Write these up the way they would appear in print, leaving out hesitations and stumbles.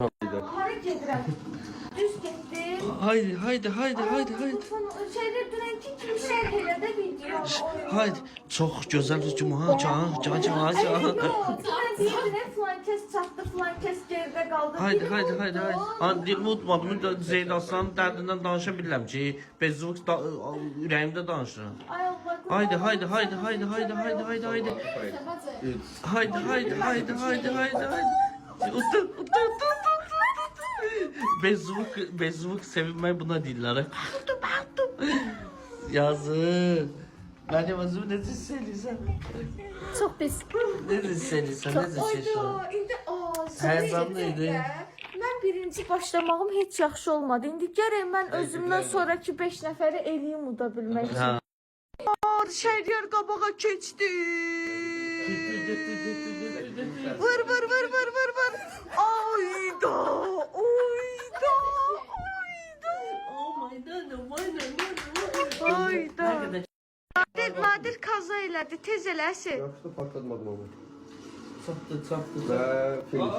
Hara gedirəm? Düz getdim. Haydi haydi haydi haydi haydi. Şeyler dünənki kimi şərh elə də video. Haydi. Çok güzel hücum ha. Can. Yox, dünən deyirdin, filan kəs çatdı, filan kəs gerdə qaldı. Haydi haydi haydi haydi. Dilimi unutmadım da Zeyd Aslanın dərdindən danışa bilirəm ki, Bezvuk ürəyimdə danışıram. Ay Allah. Haydi haydi haydi haydi haydi haydi haydi haydi. Haydi haydi haydi haydi haydi haydi. Utur. Bezvuk sevinmək buna deyirlər. Yazık. Mənim özümü necə hiss edirsən? Çox pis. Necə hiss edirsən? Necə hiss edirsən? İndi Həzanlı idi. Mən birinci başlamağım heç yaxşı olmadı. İndi gərək mən özümdən sonraki 5 nəfəri eləyim uda bilmək üçün. Şəhriyar qabağa keçdi. Vır. Ayda. Nadir kaza elədi. Tez eləsin. Yaxşı patlatmadım onu. Çapdı. Və finish.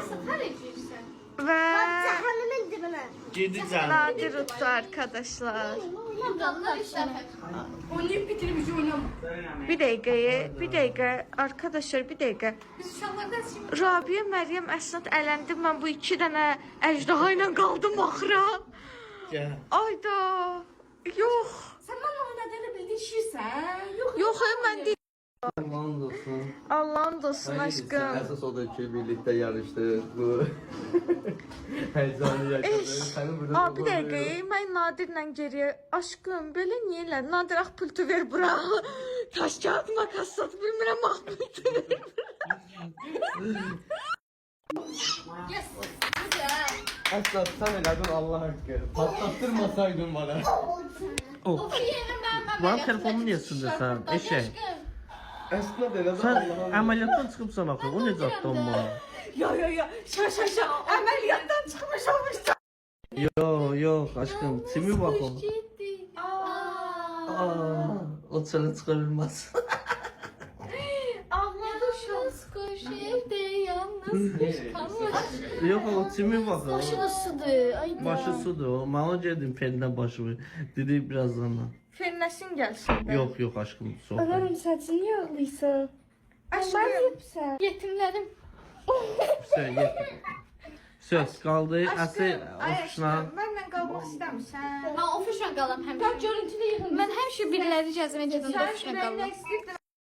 Əsas hər edirsən. Və Cəhənnemin dibinə. Girdi canım. Nadir utdu arkadaşlar. Adamlar işləmək. Oynayıb bitirmiş oynama. Bir dəqiqə. Arkadaşlar bir dəqiqə. Biz uşaqlardan şimdi Rabiyə, Məryəm, Əsnad eləndi. Mən bu 2 dənə əjdaha ilə qaldım axıra. Gəl. Ayda. Yox. sən mənlə oynadığını bildişirsən. Yox, mən deyim. Allah'ın olsun. Allah'ın olsun aşkım. Əsas o da ki, birlikdə yarışdıq. Bu heyecanı yaşadık. Sənin burada Bir dəqiqə, mən Nadirlə geriyə. Aşkım, belə niyə elə? Nadir, ax pultu ver bura. Taş kağıt makas sat, bilmirəm, ax pultu ver. Yes. Güzel. Əsla sən elədin Allah haqqı. Patlattırmasaydın bana. Oh. O yerin ben Benim telefonumu niye sındırsan? Eşek. Əsla elədin Sen Allah'ın. ameliyattan çıkıpsan axı. O necə atdın bana? Ya. Şa. Əməliyyatdan çıxmış olmuşsan. Yok aşkım. Simi bak o. Ciddi. O çölə çıkarılmaz. Ağlamışız kuş evde yalnız kuş kalmış. Yok o simi bak o. Başını sıdı. Ay Başı sudur o. Mana geldim pelinden başımı. Dedi birazdan. Fernəsin gəlsin də. Yok aşkım. Soğuk. saçını niye ağlıysan? Aşkım. Yetimlerim. Söz kaldı. Asi Ay ofisine. aşkım, mənlə qalmaq istəmirsən. Ben ofisle kalam həmişə. Ben görüntülü yığın. Ben həmişə biriləri cəzmə gedən Sən ofisle ürəyinə kalam. istəyirdin,